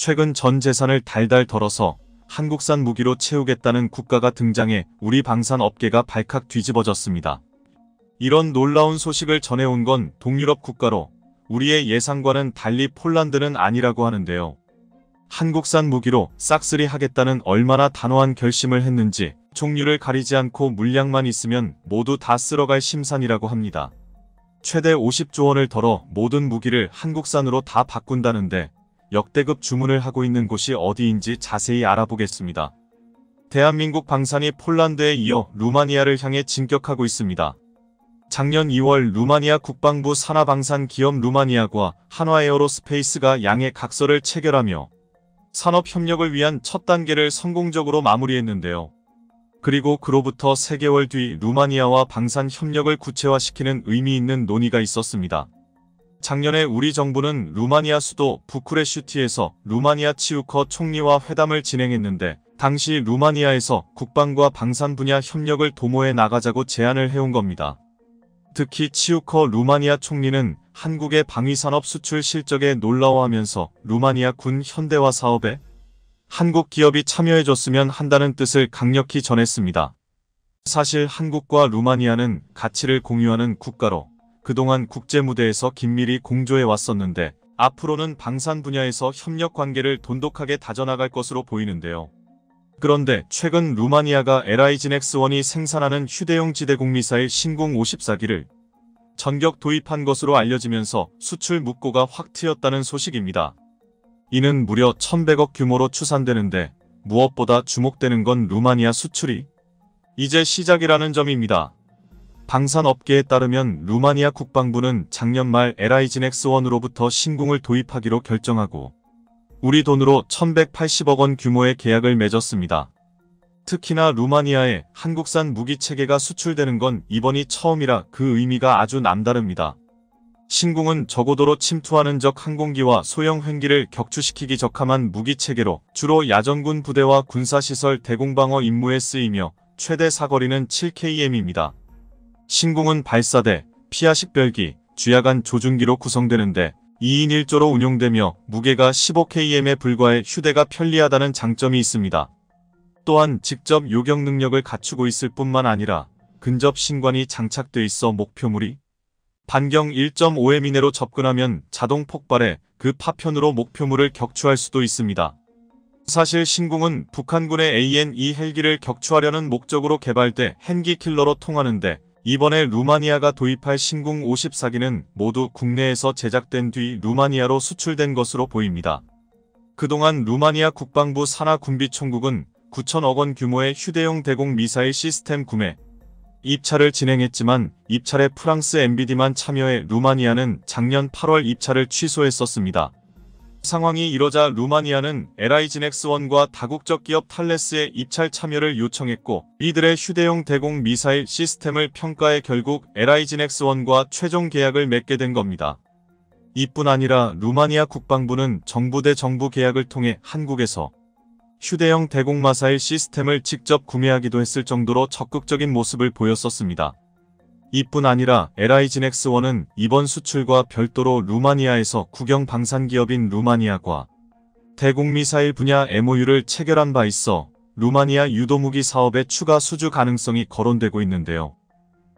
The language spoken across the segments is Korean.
최근 전 재산을 달달 덜어서 한국산 무기로 채우겠다는 국가가 등장해 우리 방산 업계가 발칵 뒤집어졌습니다. 이런 놀라운 소식을 전해온 건 동유럽 국가로 우리의 예상과는 달리 폴란드는 아니라고 하는데요. 한국산 무기로 싹쓸이 하겠다는 얼마나 단호한 결심을 했는지 종류를 가리지 않고 물량만 있으면 모두 다 쓸어갈 심산이라고 합니다. 최대 50조 원을 덜어 모든 무기를 한국산으로 다 바꾼다는데 역대급 주문을 하고 있는 곳이 어디인지 자세히 알아보겠습니다. 대한민국 방산이 폴란드에 이어 루마니아를 향해 진격하고 있습니다. 작년 2월 루마니아 국방부 산하방산 기업 루마니아과 한화에어로스페이스가 양해 각서를 체결하며 산업협력을 위한 첫 단계를 성공적으로 마무리했는데요. 그리고 그로부터 3개월 뒤 루마니아와 방산 협력을 구체화시키는 의미 있는 논의가 있었습니다. 작년에 우리 정부는 루마니아 수도 부쿠레슈티에서 루마니아 치우커 총리와 회담을 진행했는데 당시 루마니아에서 국방과 방산 분야 협력을 도모해 나가자고 제안을 해온 겁니다. 특히 치우커 루마니아 총리는 한국의 방위산업 수출 실적에 놀라워하면서 루마니아 군 현대화 사업에 한국 기업이 참여해줬으면 한다는 뜻을 강력히 전했습니다. 사실 한국과 루마니아는 가치를 공유하는 국가로 그동안 국제무대에서 긴밀히 공조해 왔었는데 앞으로는 방산 분야에서 협력 관계를 돈독하게 다져나갈 것으로 보이는데요. 그런데 최근 루마니아가 LIGNX-1이 생산하는 휴대용 지대공 미사일 신궁 54기를 전격 도입한 것으로 알려지면서 수출 묵고가 확 트였다는 소식입니다. 이는 무려 1100억 규모로 추산되는데 무엇보다 주목되는 건 루마니아 수출이 이제 시작이라는 점입니다. 방산업계에 따르면 루마니아 국방부는 작년 말 LIGNX-1으로부터 신궁을 도입하기로 결정하고 우리 돈으로 1180억 원 규모의 계약을 맺었습니다. 특히나 루마니아에 한국산 무기체계가 수출되는 건 이번이 처음이라 그 의미가 아주 남다릅니다. 신궁은 저고도로 침투하는 적 항공기와 소형 횡기를 격추시키기 적합한 무기체계로 주로 야전군 부대와 군사시설 대공방어 임무에 쓰이며 최대 사거리는 7km입니다. 신궁은 발사대, 피하식별기, 주야간 조준기로 구성되는데 2인 1조로 운용되며 무게가 15km에 불과해 휴대가 편리하다는 장점이 있습니다. 또한 직접 요격 능력을 갖추고 있을 뿐만 아니라 근접 신관이 장착돼 있어 목표물이 반경 1.5m 이내로 접근하면 자동 폭발해 그 파편으로 목표물을 격추할 수도 있습니다. 사실 신궁은 북한군의 AN-2 헬기를 격추하려는 목적으로 개발돼 헬기 킬러로 통하는데 이번에 루마니아가 도입할 신궁 54기는 모두 국내에서 제작된 뒤 루마니아로 수출된 것으로 보입니다. 그동안 루마니아 국방부 산하군비총국은 9천억 원 규모의 휴대용 대공 미사일 시스템 구매, 입찰을 진행했지만 입찰에 프랑스 MBD만 참여해 루마니아는 작년 8월 입찰을 취소했었습니다. 상황이 이러자 루마니아는 LIGNX-1과 다국적 기업 탈레스의 입찰 참여를 요청했고 이들의 휴대용 대공 미사일 시스템을 평가해 결국 LIGNX-1과 최종 계약을 맺게 된 겁니다. 이뿐 아니라 루마니아 국방부는 정부 대 정부 계약을 통해 한국에서 휴대용 대공 미사일 시스템을 직접 구매하기도 했을 정도로 적극적인 모습을 보였었습니다. 이뿐 아니라 LIGNX-1은 이번 수출과 별도로 루마니아에서 국영 방산기업인 루마니아과 대공미사일 분야 MOU를 체결한 바 있어 루마니아 유도무기 사업의 추가 수주 가능성이 거론되고 있는데요.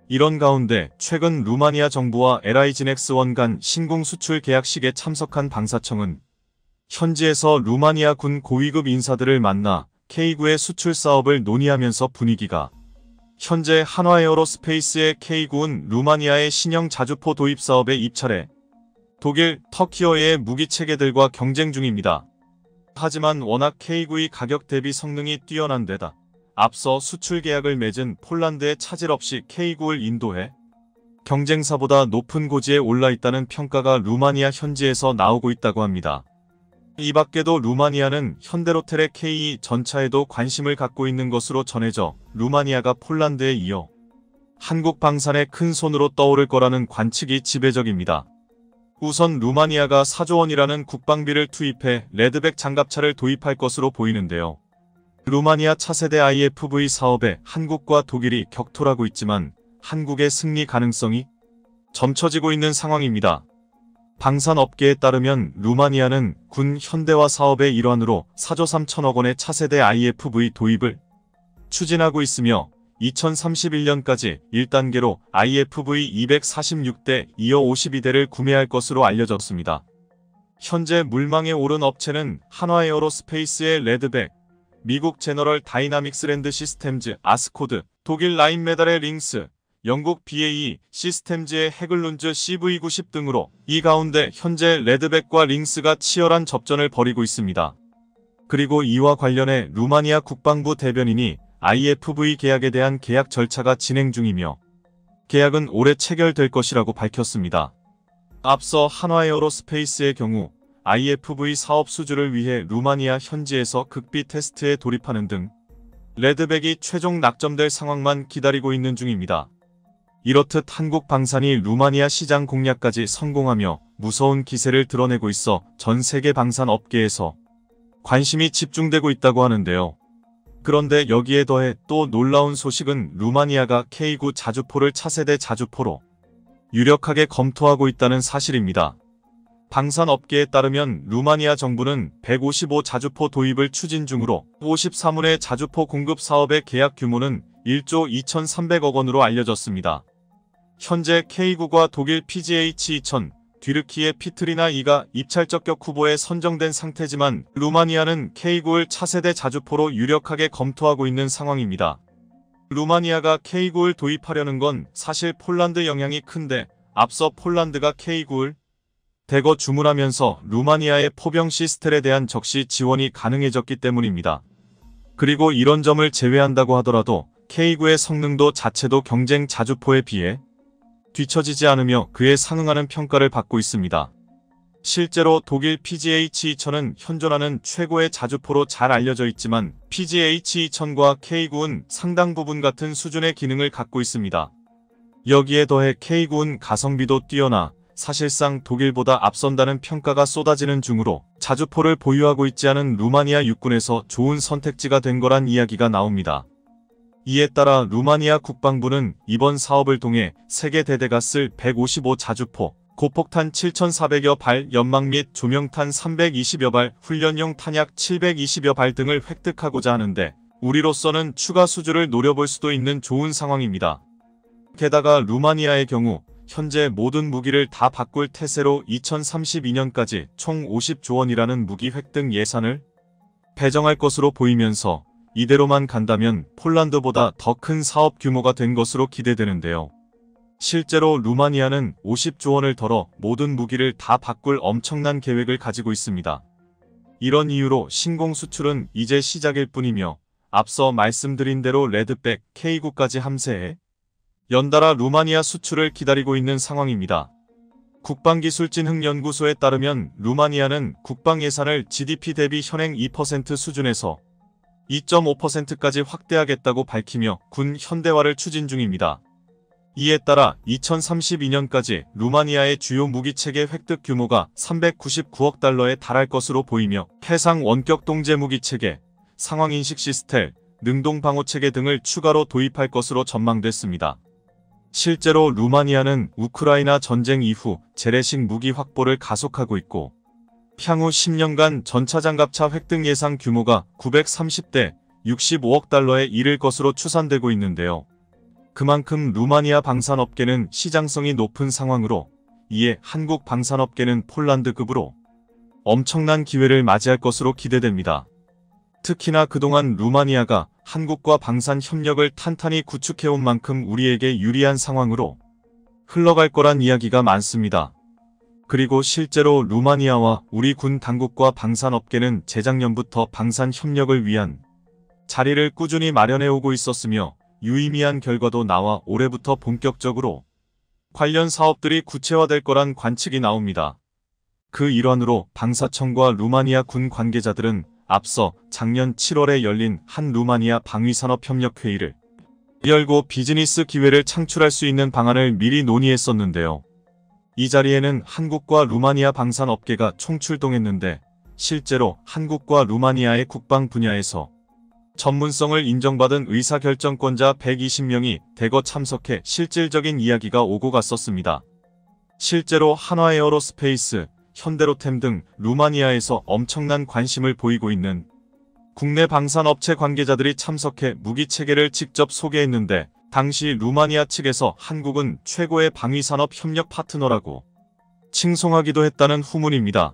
이런 가운데 최근 루마니아 정부와 LIGNX-1 간 신궁 수출 계약식에 참석한 방사청은 현지에서 루마니아 군 고위급 인사들을 만나 K9의 수출 사업을 논의하면서 분위기가 현재 한화에어로스페이스의 K9은 루마니아의 신형 자주포 도입 사업에 입찰해 독일, 터키어의 무기체계들과 경쟁 중입니다. 하지만 워낙 K9의 가격 대비 성능이 뛰어난 데다 앞서 수출 계약을 맺은 폴란드에 차질 없이 K9를 인도해 경쟁사보다 높은 고지에 올라 있다는 평가가 루마니아 현지에서 나오고 있다고 합니다. 이 밖에도 루마니아는 현대로텔의 K2 전차에도 관심을 갖고 있는 것으로 전해져 루마니아가 폴란드에 이어 한국 방산의 큰 손으로 떠오를 거라는 관측이 지배적입니다. 우선 루마니아가 4조 원이라는 국방비를 투입해 레드백 장갑차를 도입할 것으로 보이는데요. 루마니아 차세대 IFV 사업에 한국과 독일이 격돌하고 있지만 한국의 승리 가능성이 점쳐지고 있는 상황입니다. 방산업계에 따르면 루마니아는 군 현대화 사업의 일환으로 4조 3천억 원의 차세대 IFV 도입을 추진하고 있으며 2031년까지 1단계로 IFV 246대, 이어 52대를 구매할 것으로 알려졌습니다. 현재 물망에 오른 업체는 한화에어로스페이스의 레드백, 미국 제너럴 다이나믹스 랜드 시스템즈 아스코드, 독일 라인메달의 링스, 영국 BAE 시스템즈의 해글룬즈 CV90 등으로 이 가운데 현재 레드백과 링스가 치열한 접전을 벌이고 있습니다. 그리고 이와 관련해 루마니아 국방부 대변인이 IFV 계약에 대한 계약 절차가 진행 중이며 계약은 올해 체결될 것이라고 밝혔습니다. 앞서 한화에어로스페이스의 경우 IFV 사업 수주를 위해 루마니아 현지에서 극비 테스트에 돌입하는 등 레드백이 최종 낙점될 상황만 기다리고 있는 중입니다. 이렇듯 한국 방산이 루마니아 시장 공략까지 성공하며 무서운 기세를 드러내고 있어 전 세계 방산 업계에서 관심이 집중되고 있다고 하는데요. 그런데 여기에 더해 또 놀라운 소식은 루마니아가 K9 자주포를 차세대 자주포로 유력하게 검토하고 있다는 사실입니다. 방산업계에 따르면 루마니아 정부는 155 자주포 도입을 추진 중으로 53회 자주포 공급 사업의 계약 규모는 1조 2,300억 원으로 알려졌습니다. 현재 K9과 독일 PGH-2000, 뒤르키의 피트리나 2가 입찰 적격 후보에 선정된 상태지만 루마니아는 K9를 차세대 자주포로 유력하게 검토하고 있는 상황입니다. 루마니아가 K9를 도입하려는 건 사실 폴란드 영향이 큰데 앞서 폴란드가 K9를 대거 주문하면서 루마니아의 포병 시스텔에 대한 적시 지원이 가능해졌기 때문입니다. 그리고 이런 점을 제외한다고 하더라도 K9의 성능도 자체도 경쟁 자주포에 비해 뒤처지지 않으며 그에 상응하는 평가를 받고 있습니다. 실제로 독일 PGH-2000은 현존하는 최고의 자주포로 잘 알려져 있지만 PGH-2000과 K9은 상당 부분 같은 수준의 기능을 갖고 있습니다. 여기에 더해 K9은 가성비도 뛰어나 사실상 독일보다 앞선다는 평가가 쏟아지는 중으로 자주포를 보유하고 있지 않은 루마니아 육군에서 좋은 선택지가 된 거란 이야기가 나옵니다. 이에 따라 루마니아 국방부는 이번 사업을 통해 세계 대대가 쓸 155 자주포, 고폭탄 7,400여 발, 연막 및 조명탄 320여 발, 훈련용 탄약 720여 발 등을 획득하고자 하는데 우리로서는 추가 수주를 노려볼 수도 있는 좋은 상황입니다. 게다가 루마니아의 경우 현재 모든 무기를 다 바꿀 태세로 2032년까지 총 50조 원이라는 무기 획득 예산을 배정할 것으로 보이면서 이대로만 간다면 폴란드보다 더 큰 사업 규모가 된 것으로 기대되는데요. 실제로 루마니아는 50조 원을 덜어 모든 무기를 다 바꿀 엄청난 계획을 가지고 있습니다. 이런 이유로 신공 수출은 이제 시작일 뿐이며 앞서 말씀드린 대로 레드백 K9까지 함세해 연달아 루마니아 수출을 기다리고 있는 상황입니다. 국방기술진흥연구소에 따르면 루마니아는 국방 예산을 GDP 대비 현행 2% 수준에서 2.5%까지 확대하겠다고 밝히며 군 현대화를 추진 중입니다. 이에 따라 2032년까지 루마니아의 주요 무기체계 획득 규모가 399억 달러에 달할 것으로 보이며 해상 원격 동제 무기체계, 상황인식 시스템, 능동 방어체계 등을 추가로 도입할 것으로 전망됐습니다. 실제로 루마니아는 우크라이나 전쟁 이후 재래식 무기 확보를 가속하고 있고 향후 10년간 전차장갑차 획득 예상 규모가 930대 65억 달러에 이를 것으로 추산되고 있는데요. 그만큼 루마니아 방산업계는 시장성이 높은 상황으로 이에 한국 방산업계는 폴란드급으로 엄청난 기회를 맞이할 것으로 기대됩니다. 특히나 그동안 루마니아가 한국과 방산 협력을 탄탄히 구축해온 만큼 우리에게 유리한 상황으로 흘러갈 거란 이야기가 많습니다. 그리고 실제로 루마니아와 우리 군 당국과 방산업계는 재작년부터 방산 협력을 위한 자리를 꾸준히 마련해오고 있었으며 유의미한 결과도 나와 올해부터 본격적으로 관련 사업들이 구체화될 거란 관측이 나옵니다. 그 일환으로 방사청과 루마니아 군 관계자들은 앞서 작년 7월에 열린 한 루마니아 방위산업협력회의를 열고 비즈니스 기회를 창출할 수 있는 방안을 미리 논의했었는데요. 이 자리에는 한국과 루마니아 방산업계가 총출동했는데 실제로 한국과 루마니아의 국방 분야에서 전문성을 인정받은 의사결정권자 120명이 대거 참석해 실질적인 이야기가 오고 갔었습니다. 실제로 한화에어로스페이스, 현대로템 등 루마니아에서 엄청난 관심을 보이고 있는 국내 방산업체 관계자들이 참석해 무기 체계를 직접 소개했는데, 당시 루마니아 측에서 한국은 최고의 방위산업 협력 파트너라고 칭송하기도 했다는 후문입니다.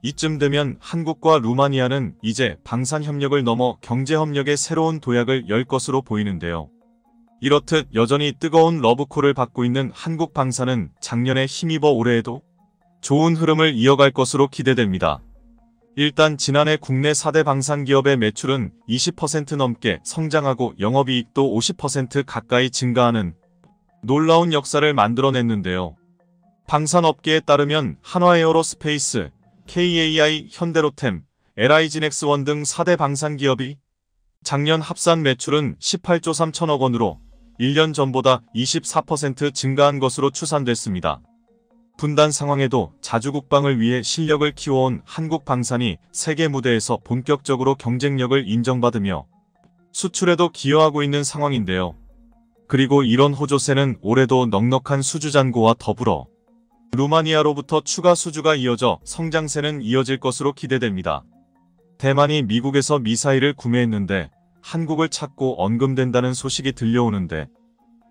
이쯤 되면 한국과 루마니아는 이제 방산협력을 넘어 경제협력의 새로운 도약을 열 것으로 보이는데요. 이렇듯 여전히 뜨거운 러브콜을 받고 있는 한국 방산은 작년에 힘입어 올해에도 좋은 흐름을 이어갈 것으로 기대됩니다. 일단 지난해 국내 4대 방산기업의 매출은 20% 넘게 성장하고 영업이익도 50% 가까이 증가하는 놀라운 역사를 만들어냈는데요. 방산업계에 따르면 한화에어로스페이스, KAI, 현대로템, LI진엑스원 등 4대 방산기업이 작년 합산 매출은 18조 3천억 원으로 1년 전보다 24% 증가한 것으로 추산됐습니다. 분단 상황에도 자주국방을 위해 실력을 키워온 한국 방산이 세계 무대에서 본격적으로 경쟁력을 인정받으며 수출에도 기여하고 있는 상황인데요. 그리고 이런 호조세는 올해도 넉넉한 수주 잔고와 더불어 루마니아로부터 추가 수주가 이어져 성장세는 이어질 것으로 기대됩니다. 대만이 미국에서 미사일을 구매했는데 한국을 찾고 언급된다는 소식이 들려오는데,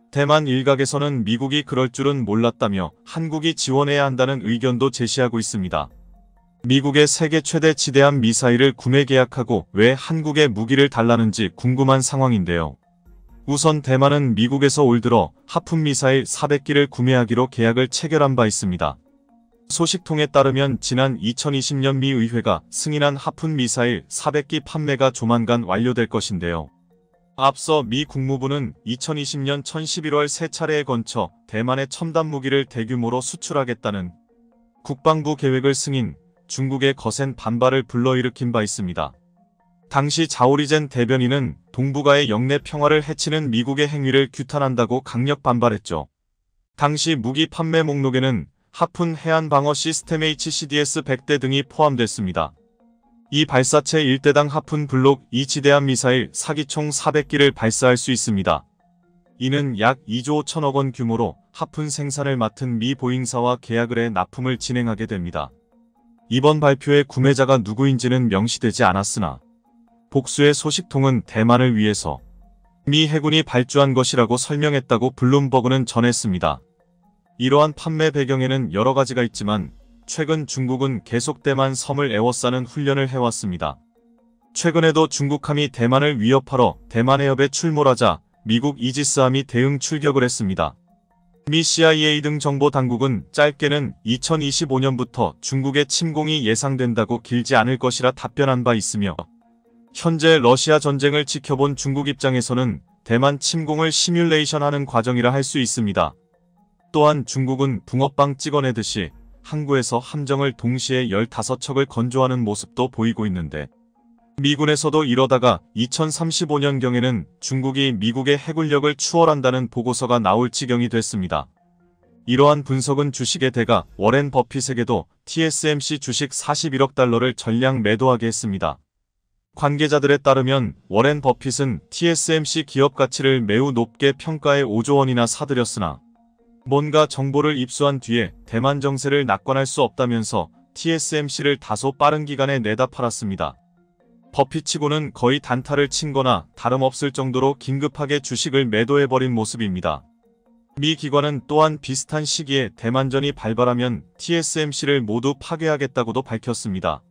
대만 일각에서는 미국이 그럴 줄은 몰랐다며 한국이 지원해야 한다는 의견도 제시하고 있습니다. 미국의 세계 최대 지대함 미사일을 구매 계약하고 왜 한국에 무기를 달라는지 궁금한 상황인데요. 우선 대만은 미국에서 올 들어 하푼 미사일 400기를 구매하기로 계약을 체결한 바 있습니다. 소식통에 따르면 지난 2020년 미 의회가 승인한 하푼 미사일 400기 판매가 조만간 완료될 것인데요. 앞서 미 국무부는 2020년 11월 세 차례에 걸쳐 대만에 첨단 무기를 대규모로 수출하겠다는 국방부 계획을 승인, 중국의 거센 반발을 불러일으킨 바 있습니다. 당시 자오리젠 대변인은 동북아의 영내 평화를 해치는 미국의 행위를 규탄한다고 강력 반발했죠. 당시 무기 판매 목록에는 하푼 해안방어 시스템 HCDS 100대 등이 포함됐습니다. 이 발사체 1대당 하푼 블록 2지대함 미사일 사기총 400기를 발사할 수 있습니다. 이는 약 2조 5천억 원 규모로 하푼 생산을 맡은 미 보잉사와 계약을 해 납품을 진행하게 됩니다. 이번 발표의 구매자가 누구인지는 명시되지 않았으나 복수의 소식통은 대만을 위해서 미 해군이 발주한 것이라고 설명했다고 블룸버그는 전했습니다. 이러한 판매 배경에는 여러 가지가 있지만 최근 중국은 계속 대만 섬을 에워싸는 훈련을 해왔습니다. 최근에도 중국함이 대만을 위협하러 대만 해협에 출몰하자 미국 이지스함이 대응 출격을 했습니다. 미 CIA 등 정보 당국은 짧게는 2025년부터 중국의 침공이 예상된다고 길지 않을 것이라 답변한 바 있으며, 현재 러시아 전쟁을 지켜본 중국 입장에서는 대만 침공을 시뮬레이션하는 과정이라 할 수 있습니다. 또한 중국은 붕어빵 찍어내듯이 항구에서 함정을 동시에 15척을 건조하는 모습도 보이고 있는데, 미군에서도 이러다가 2035년경에는 중국이 미국의 해군력을 추월한다는 보고서가 나올 지경이 됐습니다. 이러한 분석은 주식의 대가 워렌 버핏에게도 TSMC 주식 41억 달러를 전량 매도하게 했습니다. 관계자들에 따르면 워렌 버핏은 TSMC 기업 가치를 매우 높게 평가해 5조 원이나 사들였으나 뭔가 정보를 입수한 뒤에 대만 정세를 낙관할 수 없다면서 TSMC를 다소 빠른 기간에 내다 팔았습니다. 버핏치고는 거의 단타를 친 거나 다름없을 정도로 긴급하게 주식을 매도해버린 모습입니다. 미 기관은 또한 비슷한 시기에 대만전이 발발하면 TSMC를 모두 파괴하겠다고도 밝혔습니다.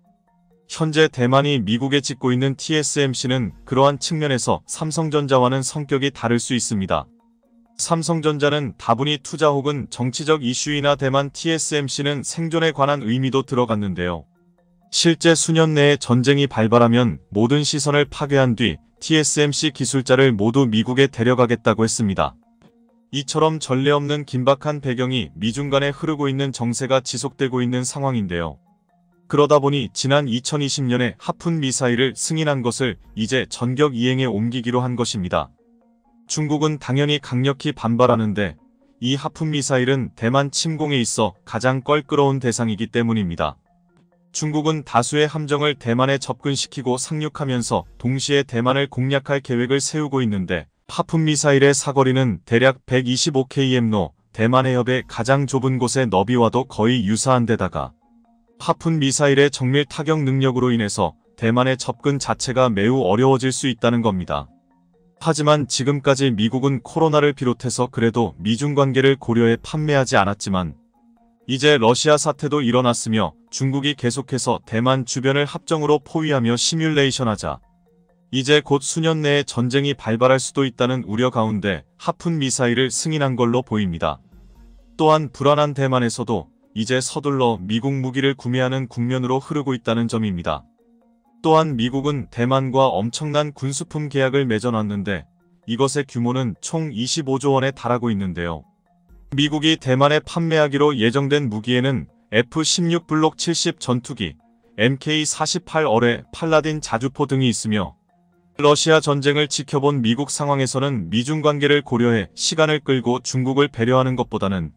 현재 대만이 미국에 짓고 있는 TSMC는 그러한 측면에서 삼성전자와는 성격이 다를 수 있습니다. 삼성전자는 다분히 투자 혹은 정치적 이슈이나 대만 TSMC는 생존에 관한 의미도 들어갔는데요. 실제 수년 내에 전쟁이 발발하면 모든 시선을 파괴한 뒤 TSMC 기술자를 모두 미국에 데려가겠다고 했습니다. 이처럼 전례 없는 긴박한 배경이 미중 간에 흐르고 있는 정세가 지속되고 있는 상황인데요. 그러다 보니 지난 2020년에 하푼 미사일을 승인한 것을 이제 전격 이행에 옮기기로 한 것입니다. 중국은 당연히 강력히 반발하는데 이 하푼 미사일은 대만 침공에 있어 가장 껄끄러운 대상이기 때문입니다. 중국은 다수의 함정을 대만에 접근시키고 상륙하면서 동시에 대만을 공략할 계획을 세우고 있는데, 하푼 미사일의 사거리는 대략 125km로 대만 해협의 가장 좁은 곳의 너비와도 거의 유사한 데다가 하푼 미사일의 정밀 타격 능력으로 인해서 대만의 접근 자체가 매우 어려워질 수 있다는 겁니다. 하지만 지금까지 미국은 코로나를 비롯해서 그래도 미중 관계를 고려해 판매하지 않았지만 이제 러시아 사태도 일어났으며 중국이 계속해서 대만 주변을 합정으로 포위하며 시뮬레이션하자 이제 곧 수년 내에 전쟁이 발발할 수도 있다는 우려 가운데 하푼 미사일을 승인한 걸로 보입니다. 또한 불안한 대만에서도 이제 서둘러 미국 무기를 구매하는 국면으로 흐르고 있다는 점입니다. 또한 미국은 대만과 엄청난 군수품 계약을 맺어놨는데 이것의 규모는 총 25조 원에 달하고 있는데요. 미국이 대만에 판매하기로 예정된 무기에는 F-16 블록 70 전투기, MK-48 어뢰, 팔라딘 자주포 등이 있으며 러시아 전쟁을 지켜본 미국 상황에서는 미중 관계를 고려해 시간을 끌고 중국을 배려하는 것보다는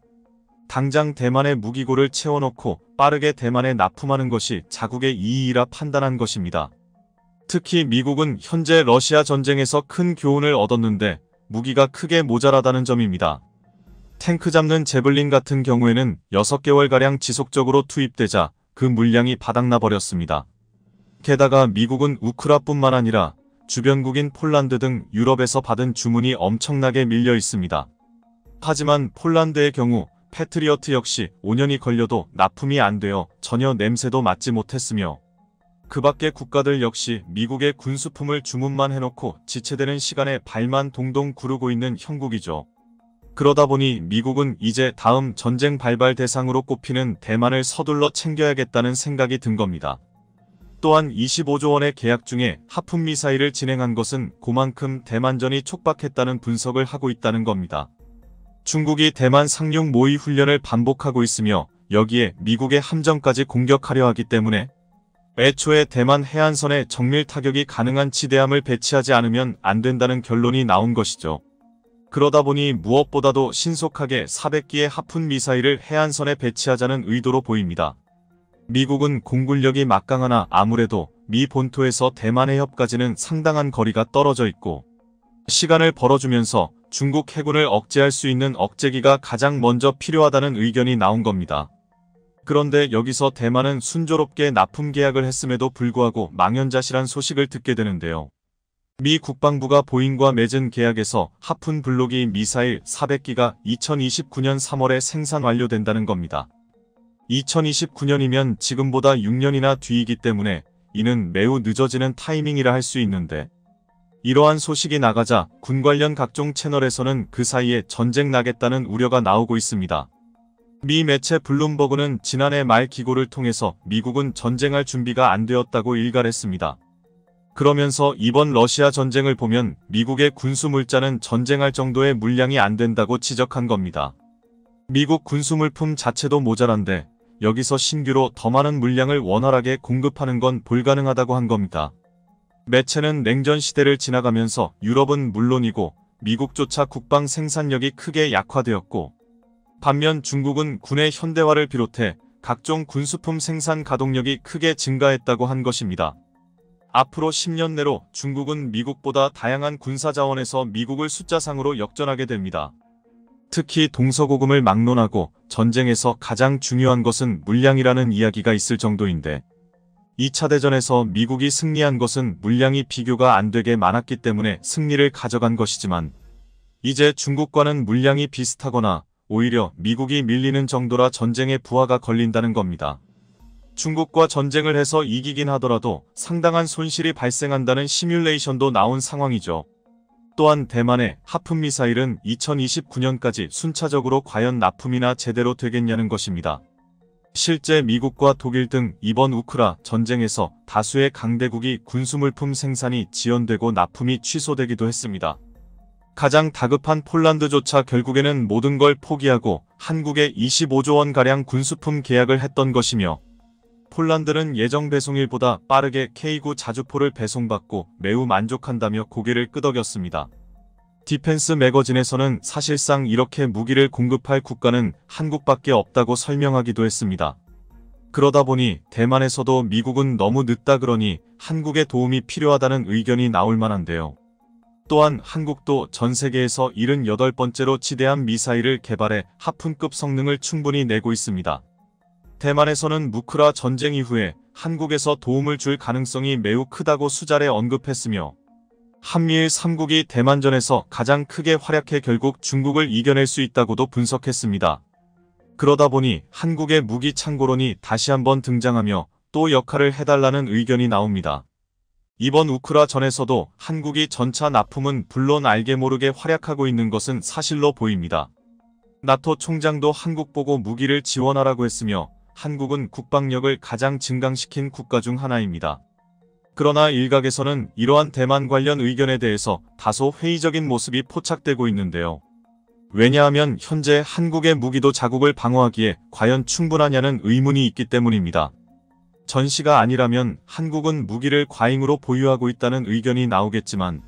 당장 대만의 무기고를 채워넣고 빠르게 대만에 납품하는 것이 자국의 이익이라 판단한 것입니다. 특히 미국은 현재 러시아 전쟁에서 큰 교훈을 얻었는데 무기가 크게 모자라다는 점입니다. 탱크 잡는 제블린 같은 경우에는 6개월가량 지속적으로 투입되자 그 물량이 바닥나 버렸습니다. 게다가 미국은 우크라뿐만 아니라 주변국인 폴란드 등 유럽에서 받은 주문이 엄청나게 밀려 있습니다. 하지만 폴란드의 경우 패트리어트 역시 5년이 걸려도 납품이 안 되어 전혀 냄새도 맡지 못했으며 그 밖의 국가들 역시 미국의 군수품을 주문만 해놓고 지체되는 시간에 발만 동동 구르고 있는 형국이죠. 그러다 보니 미국은 이제 다음 전쟁 발발 대상으로 꼽히는 대만을 서둘러 챙겨야겠다는 생각이 든 겁니다. 또한 25조 원의 계약 중에 하푼 미사일을 진행한 것은 그만큼 대만전이 촉박했다는 분석을 하고 있다는 겁니다. 중국이 대만 상륙 모의 훈련을 반복하고 있으며 여기에 미국의 함정까지 공격하려 하기 때문에 애초에 대만 해안선에 정밀 타격이 가능한 지대함을 배치하지 않으면 안 된다는 결론이 나온 것이죠. 그러다 보니 무엇보다도 신속하게 400기의 하푼 미사일을 해안선에 배치하자는 의도로 보입니다. 미국은 공군력이 막강하나 아무래도 미 본토에서 대만 해협까지는 상당한 거리가 떨어져 있고 시간을 벌어주면서 중국 해군을 억제할 수 있는 억제기가 가장 먼저 필요하다는 의견이 나온 겁니다. 그런데 여기서 대만은 순조롭게 납품 계약을 했음에도 불구하고 망연자실한 소식을 듣게 되는데요. 미 국방부가 보잉과 맺은 계약에서 하푼 블록이 미사일 400기가 2029년 3월에 생산 완료된다는 겁니다. 2029년이면 지금보다 6년이나 뒤이기 때문에 이는 매우 늦어지는 타이밍이라 할 수 있는데 이러한 소식이 나가자 군 관련 각종 채널에서는 그 사이에 전쟁 나겠다는 우려가 나오고 있습니다. 미 매체 블룸버그는 지난해 말 기고를 통해서 미국은 전쟁할 준비가 안 되었다고 일갈했습니다. 그러면서 이번 러시아 전쟁을 보면 미국의 군수물자는 전쟁할 정도의 물량이 안 된다고 지적한 겁니다. 미국 군수물품 자체도 모자란데 여기서 신규로 더 많은 물량을 원활하게 공급하는 건 불가능하다고 한 겁니다. 매체는 냉전 시대를 지나가면서 유럽은 물론이고 미국조차 국방 생산력이 크게 약화되었고 반면 중국은 군의 현대화를 비롯해 각종 군수품 생산 가동력이 크게 증가했다고 한 것입니다. 앞으로 10년 내로 중국은 미국보다 다양한 군사자원에서 미국을 숫자상으로 역전하게 됩니다. 특히 동서고금을 막론하고 전쟁에서 가장 중요한 것은 물량이라는 이야기가 있을 정도인데 2차 대전에서 미국이 승리한 것은 물량이 비교가 안 되게 많았기 때문에 승리를 가져간 것이지만 이제 중국과는 물량이 비슷하거나 오히려 미국이 밀리는 정도라 전쟁에 부하가 걸린다는 겁니다. 중국과 전쟁을 해서 이기긴 하더라도 상당한 손실이 발생한다는 시뮬레이션도 나온 상황이죠. 또한 대만의 하푼 미사일은 2029년까지 순차적으로 과연 납품이나 제대로 되겠냐는 것입니다. 실제 미국과 독일 등 이번 우크라 전쟁에서 다수의 강대국이 군수물품 생산이 지연되고 납품이 취소되기도 했습니다. 가장 다급한 폴란드조차 결국에는 모든 걸 포기하고 한국에 25조 원가량 군수품 계약을 했던 것이며 폴란드는 예정 배송일보다 빠르게 K9 자주포를 배송받고 매우 만족한다며 고개를 끄덕였습니다. 디펜스 매거진에서는 사실상 이렇게 무기를 공급할 국가는 한국밖에 없다고 설명하기도 했습니다. 그러다 보니 대만에서도 미국은 너무 늦다 그러니 한국의 도움이 필요하다는 의견이 나올 만한데요. 또한 한국도 전 세계에서 78번째로 지대함 미사일을 개발해 하푼급 성능을 충분히 내고 있습니다. 대만에서는 무크라 전쟁 이후에 한국에서 도움을 줄 가능성이 매우 크다고 수잘에 언급했으며 한미일 3국이 대만전에서 가장 크게 활약해 결국 중국을 이겨낼 수 있다고도 분석했습니다. 그러다 보니 한국의 무기 창고론이 다시 한번 등장하며 또 역할을 해달라는 의견이 나옵니다. 이번 우크라전에서도 한국이 전차 납품은 물론 알게 모르게 활약하고 있는 것은 사실로 보입니다. 나토 총장도 한국 보고 무기를 지원하라고 했으며 한국은 국방력을 가장 증강시킨 국가 중 하나입니다. 그러나 일각에서는 이러한 대만 관련 의견에 대해서 다소 회의적인 모습이 포착되고 있는데요. 왜냐하면 현재 한국의 무기도 자국을 방어하기에 과연 충분하냐는 의문이 있기 때문입니다. 전시가 아니라면 한국은 무기를 과잉으로 보유하고 있다는 의견이 나오겠지만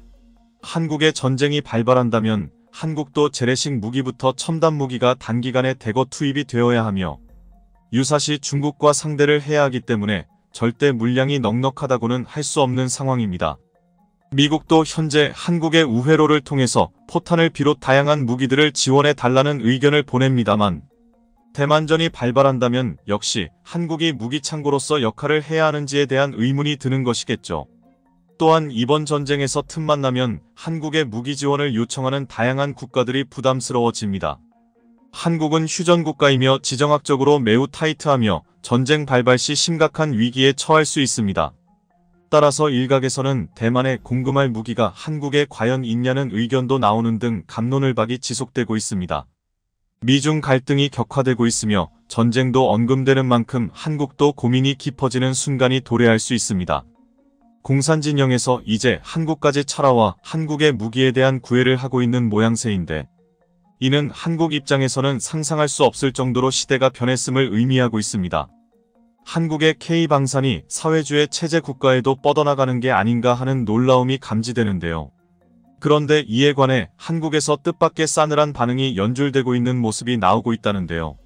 한국의 전쟁이 발발한다면 한국도 재래식 무기부터 첨단 무기가 단기간에 대거 투입이 되어야 하며 유사시 중국과 상대를 해야 하기 때문에 절대 물량이 넉넉하다고는 할 수 없는 상황입니다. 미국도 현재 한국의 우회로를 통해서 포탄을 비롯 다양한 무기들을 지원해 달라는 의견을 보냅니다만 대만전이 발발한다면 역시 한국이 무기 창고로서 역할을 해야 하는지에 대한 의문이 드는 것이겠죠. 또한 이번 전쟁에서 틈만 나면 한국의 무기 지원을 요청하는 다양한 국가들이 부담스러워집니다. 한국은 휴전국가이며 지정학적으로 매우 타이트하며 전쟁 발발 시 심각한 위기에 처할 수 있습니다. 따라서 일각에서는 대만에 공급할 무기가 한국에 과연 있냐는 의견도 나오는 등 갑론을박이 지속되고 있습니다. 미중 갈등이 격화되고 있으며 전쟁도 언급되는 만큼 한국도 고민이 깊어지는 순간이 도래할 수 있습니다. 공산진영에서 이제 한국까지 찾아와 한국의 무기에 대한 구애를 하고 있는 모양새인데 이는 한국 입장에서는 상상할 수 없을 정도로 시대가 변했음을 의미하고 있습니다. 한국의 K방산이 사회주의 체제 국가에도 뻗어나가는 게 아닌가 하는 놀라움이 감지되는데요. 그런데 이에 관해 한국에서 뜻밖의 싸늘한 반응이 연출되고 있는 모습이 나오고 있다는데요.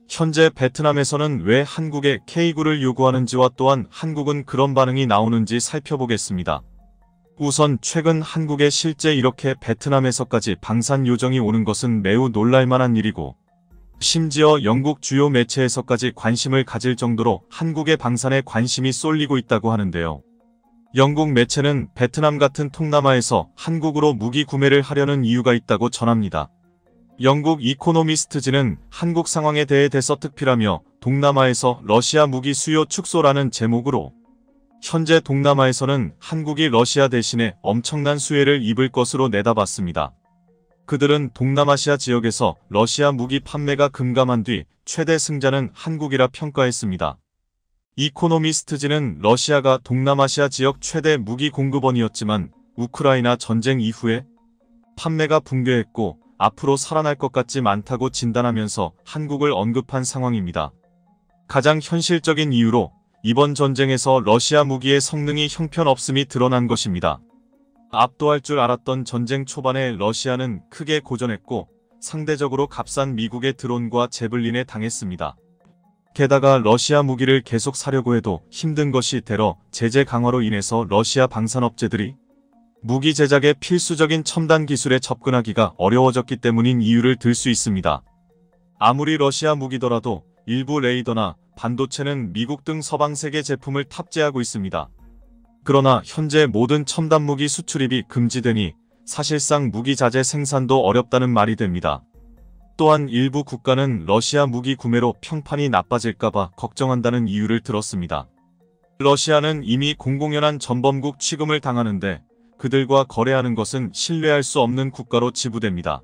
현재 베트남에서는 왜 한국에 K9를 요구하는지와 또한 한국은 그런 반응이 나오는지 살펴보겠습니다. 우선 최근 한국에 실제 이렇게 베트남에서까지 방산 요청이 오는 것은 매우 놀랄만한 일이고 심지어 영국 주요 매체에서까지 관심을 가질 정도로 한국의 방산에 관심이 쏠리고 있다고 하는데요. 영국 매체는 베트남 같은 동남아에서 한국으로 무기 구매를 하려는 이유가 있다고 전합니다. 영국 이코노미스트지는 한국 상황에 대해 대서특필하며 동남아에서 러시아 무기 수요 축소라는 제목으로 현재 동남아에서는 한국이 러시아 대신에 엄청난 수혜를 입을 것으로 내다봤습니다. 그들은 동남아시아 지역에서 러시아 무기 판매가 금감한 뒤 최대 승자는 한국이라 평가했습니다. 이코노미스트지는 러시아가 동남아시아 지역 최대 무기 공급원이었지만 우크라이나 전쟁 이후에 판매가 붕괴했고 앞으로 살아날 것 같지 않다고 진단하면서 한국을 언급한 상황입니다. 가장 현실적인 이유로 이번 전쟁에서 러시아 무기의 성능이 형편없음이 드러난 것입니다. 압도할 줄 알았던 전쟁 초반에 러시아는 크게 고전했고 상대적으로 값싼 미국의 드론과 제블린에 당했습니다. 게다가 러시아 무기를 계속 사려고 해도 힘든 것이 되러 제재 강화로 인해서 러시아 방산업체들이 무기 제작에 필수적인 첨단 기술에 접근하기가 어려워졌기 때문인 이유를 들 수 있습니다. 아무리 러시아 무기더라도 일부 레이더나 반도체는 미국 등 서방 세계 제품을 탑재하고 있습니다. 그러나 현재 모든 첨단 무기 수출입이 금지되니 사실상 무기 자재 생산도 어렵다는 말이 됩니다. 또한 일부 국가는 러시아 무기 구매로 평판이 나빠질까봐 걱정한다는 이유를 들었습니다. 러시아는 이미 공공연한 전범국 취급을 당하는데 그들과 거래하는 것은 신뢰할 수 없는 국가로 지부됩니다.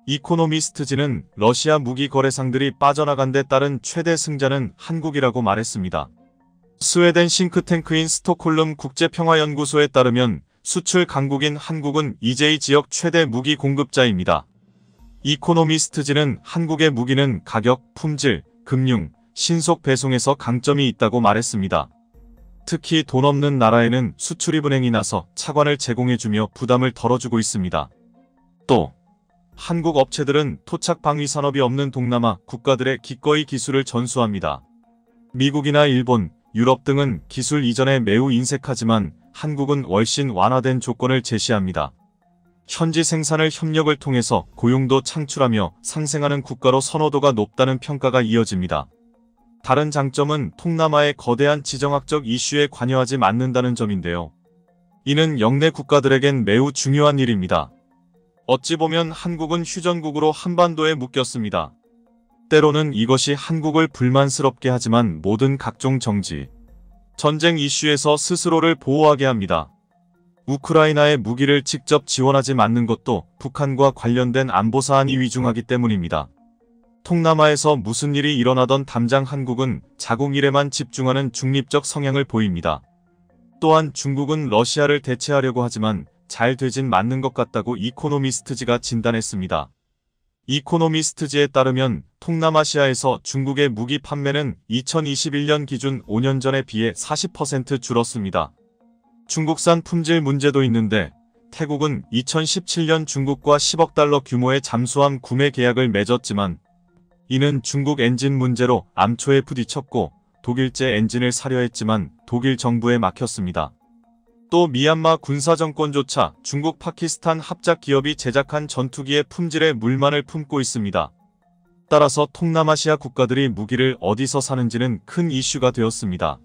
이코노미스트지는 러시아 무기 거래상들이 빠져나간 데 따른 최대 승자는 한국이라고 말했습니다. 스웨덴 싱크탱크인 스톡홀름 국제평화연구소에 따르면 수출 강국인 한국은 EJ 지역 최대 무기 공급자입니다. 이코노미스트지는 한국의 무기는 가격, 품질, 금융, 신속 배송에서 강점이 있다고 말했습니다. 특히 돈 없는 나라에는 수출입은행이 나서 차관을 제공해주며 부담을 덜어주고 있습니다. 또 한국 업체들은 토착 방위 산업이 없는 동남아 국가들의 기꺼이 기술을 전수합니다. 미국이나 일본, 유럽 등은 기술 이전에 매우 인색하지만 한국은 훨씬 완화된 조건을 제시합니다. 현지 생산을 협력을 통해서 고용도 창출하며 상생하는 국가로 선호도가 높다는 평가가 이어집니다. 다른 장점은 동남아의 거대한 지정학적 이슈에 관여하지 않는다는 점인데요. 이는 영내 국가들에겐 매우 중요한 일입니다. 어찌 보면 한국은 휴전국으로 한반도에 묶였습니다. 때로는 이것이 한국을 불만스럽게 하지만 모든 각종 정치, 전쟁 이슈에서 스스로를 보호하게 합니다. 우크라이나에 무기를 직접 지원하지 않는 것도 북한과 관련된 안보사안이 위중하기 때문입니다. 동남아에서 무슨 일이 일어나던 담장 한국은 자국 일에만 집중하는 중립적 성향을 보입니다. 또한 중국은 러시아를 대체하려고 하지만 잘 되진 않는 것 같다고 이코노미스트지가 진단했습니다. 이코노미스트지에 따르면 동남아시아에서 중국의 무기 판매는 2021년 기준 5년 전에 비해 40% 줄었습니다. 중국산 품질 문제도 있는데 태국은 2017년 중국과 10억 달러 규모의 잠수함 구매 계약을 맺었지만 이는 중국 엔진 문제로 암초에 부딪혔고 독일제 엔진을 사려 했지만 독일 정부에 막혔습니다. 또 미얀마 군사정권조차 중국 파키스탄 합작 기업이 제작한 전투기의 품질에 물만을 품고 있습니다. 따라서 동남아시아 국가들이 무기를 어디서 사는지는 큰 이슈가 되었습니다.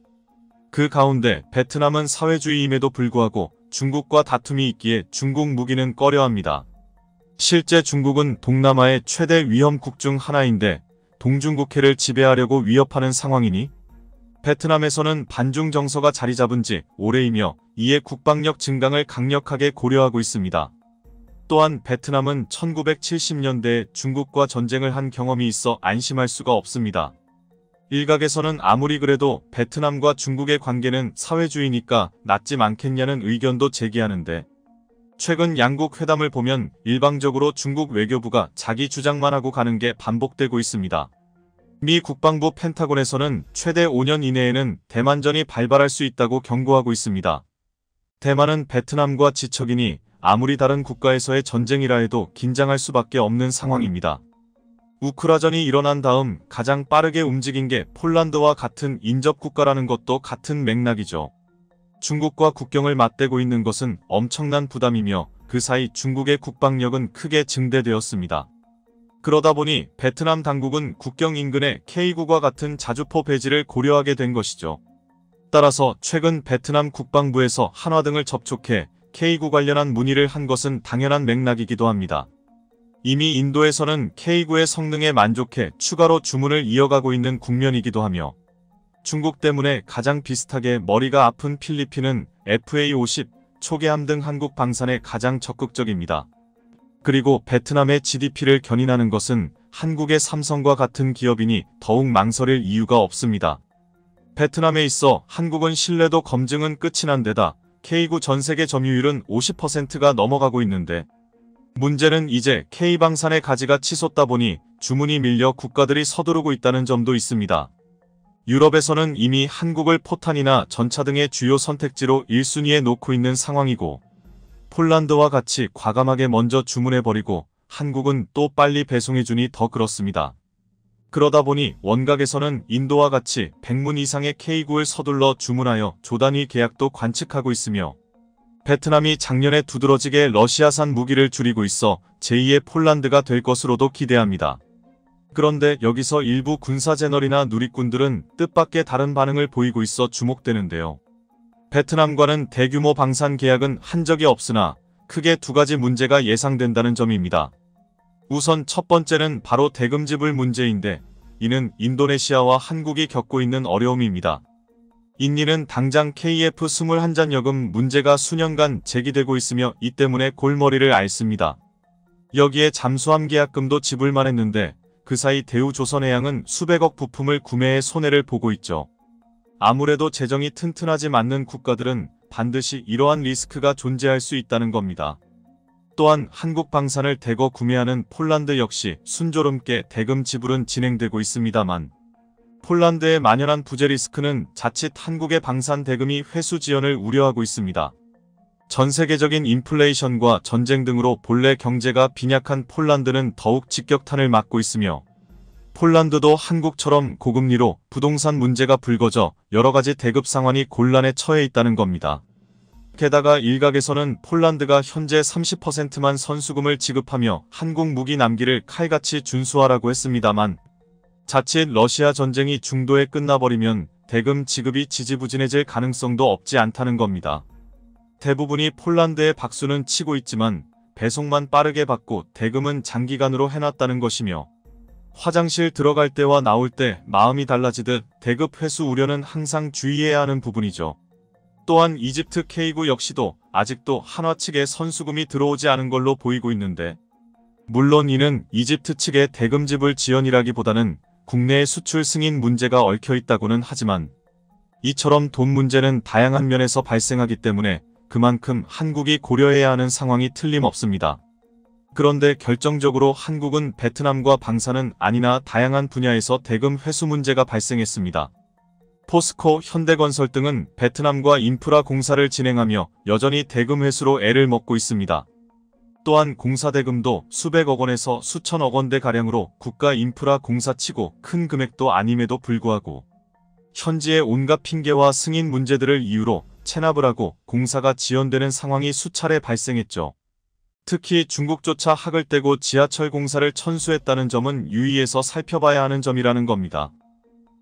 그 가운데 베트남은 사회주의임에도 불구하고 중국과 다툼이 있기에 중국 무기는 꺼려합니다. 실제 중국은 동남아의 최대 위험국 중 하나인데 동중국해를 지배하려고 위협하는 상황이니 베트남에서는 반중 정서가 자리 잡은 지 오래이며 이에 국방력 증강을 강력하게 고려하고 있습니다. 또한 베트남은 1970년대에 중국과 전쟁을 한 경험이 있어 안심할 수가 없습니다. 일각에서는 아무리 그래도 베트남과 중국의 관계는 사회주의니까 낫지 않겠냐는 의견도 제기하는데 최근 양국 회담을 보면 일방적으로 중국 외교부가 자기 주장만 하고 가는 게 반복되고 있습니다. 미 국방부 펜타곤에서는 최대 5년 이내에는 대만전이 발발할 수 있다고 경고하고 있습니다. 대만은 베트남과 지척이니 아무리 다른 국가에서의 전쟁이라 해도 긴장할 수밖에 없는 상황입니다. 우크라전이 일어난 다음 가장 빠르게 움직인 게 폴란드와 같은 인접국가라는 것도 같은 맥락이죠. 중국과 국경을 맞대고 있는 것은 엄청난 부담이며 그 사이 중국의 국방력은 크게 증대되었습니다. 그러다 보니 베트남 당국은 국경 인근에 K9과 같은 자주포 배지를 고려하게 된 것이죠. 따라서 최근 베트남 국방부에서 한화 등을 접촉해 K9 관련한 문의를 한 것은 당연한 맥락이기도 합니다. 이미 인도에서는 K9의 성능에 만족해 추가로 주문을 이어가고 있는 국면이기도 하며 중국 때문에 가장 비슷하게 머리가 아픈 필리핀은 FA-50, 초계함 등 한국 방산에 가장 적극적입니다. 그리고 베트남의 GDP를 견인하는 것은 한국의 삼성과 같은 기업이니 더욱 망설일 이유가 없습니다. 베트남에 있어 한국은 신뢰도 검증은 끝이 난 데다 K9 전세계 점유율은 50%가 넘어가고 있는데 문제는 이제 K방산의 가지가 치솟다 보니 주문이 밀려 국가들이 서두르고 있다는 점도 있습니다. 유럽에서는 이미 한국을 포탄이나 전차 등의 주요 선택지로 1순위에 놓고 있는 상황이고 폴란드와 같이 과감하게 먼저 주문해버리고 한국은 또 빨리 배송해주니 더 그렇습니다. 그러다 보니 원각에서는 인도와 같이 100문 이상의 K9를 서둘러 주문하여 조단위 계약도 관측하고 있으며 베트남이 작년에 두드러지게 러시아산 무기를 줄이고 있어 제2의 폴란드가 될 것으로도 기대합니다. 그런데 여기서 일부 군사제널이나 누리꾼들은 뜻밖의 다른 반응을 보이고 있어 주목되는데요. 베트남과는 대규모 방산 계약은 한 적이 없으나 크게 두 가지 문제가 예상된다는 점입니다. 우선 첫 번째는 바로 대금 지불 문제인데 이는 인도네시아와 한국이 겪고 있는 어려움입니다. 인니는 당장 KF-21잔 여금 문제가 수년간 제기되고 있으며 이 때문에 골머리를 앓습니다. 여기에 잠수함 계약금도 지불만 했는데 그 사이 대우조선해양은 수백억 부품을 구매해 손해를 보고 있죠. 아무래도 재정이 튼튼하지 않는 국가들은 반드시 이러한 리스크가 존재할 수 있다는 겁니다. 또한 한국 방산을 대거 구매하는 폴란드 역시 순조롭게 대금 지불은 진행되고 있습니다만 폴란드의 만연한 부재 리스크는 자칫 한국의 방산 대금이 회수 지연을 우려하고 있습니다. 전 세계적인 인플레이션과 전쟁 등으로 본래 경제가 빈약한 폴란드는 더욱 직격탄을 맞고 있으며 폴란드도 한국처럼 고금리로 부동산 문제가 불거져 여러가지 대급 상환이 곤란에 처해 있다는 겁니다. 게다가 일각에서는 폴란드가 현재 30%만 선수금을 지급하며 한국 무기 남기를 칼같이 준수하라고 했습니다만 자칫 러시아 전쟁이 중도에 끝나버리면 대금 지급이 지지부진해질 가능성도 없지 않다는 겁니다. 대부분이 폴란드의 박수는 치고 있지만 배송만 빠르게 받고 대금은 장기간으로 해놨다는 것이며 화장실 들어갈 때와 나올 때 마음이 달라지듯 대급 회수 우려는 항상 주의해야 하는 부분이죠. 또한 이집트 K구 역시도 아직도 한화 측에 선수금이 들어오지 않은 걸로 보이고 있는데 물론 이는 이집트 측의 대금 지불 지연이라기보다는 국내의 수출 승인 문제가 얽혀 있다고는 하지만 이처럼 돈 문제는 다양한 면에서 발생하기 때문에 그만큼 한국이 고려해야 하는 상황이 틀림없습니다. 그런데 결정적으로 한국은 베트남과 방사는 아니나 다양한 분야에서 대금 회수 문제가 발생했습니다. 포스코, 현대건설 등은 베트남과 인프라 공사를 진행하며 여전히 대금 회수로 애를 먹고 있습니다. 또한 공사 대금도 수백억 원에서 수천억 원대가량으로 국가 인프라 공사치고 큰 금액도 아님에도 불구하고 현지의 온갖 핑계와 승인 문제들을 이유로 체납을 하고 공사가 지연되는 상황이 수차례 발생했죠. 특히 중국조차 학을 떼고 지하철 공사를 천수했다는 점은 유의해서 살펴봐야 하는 점이라는 겁니다.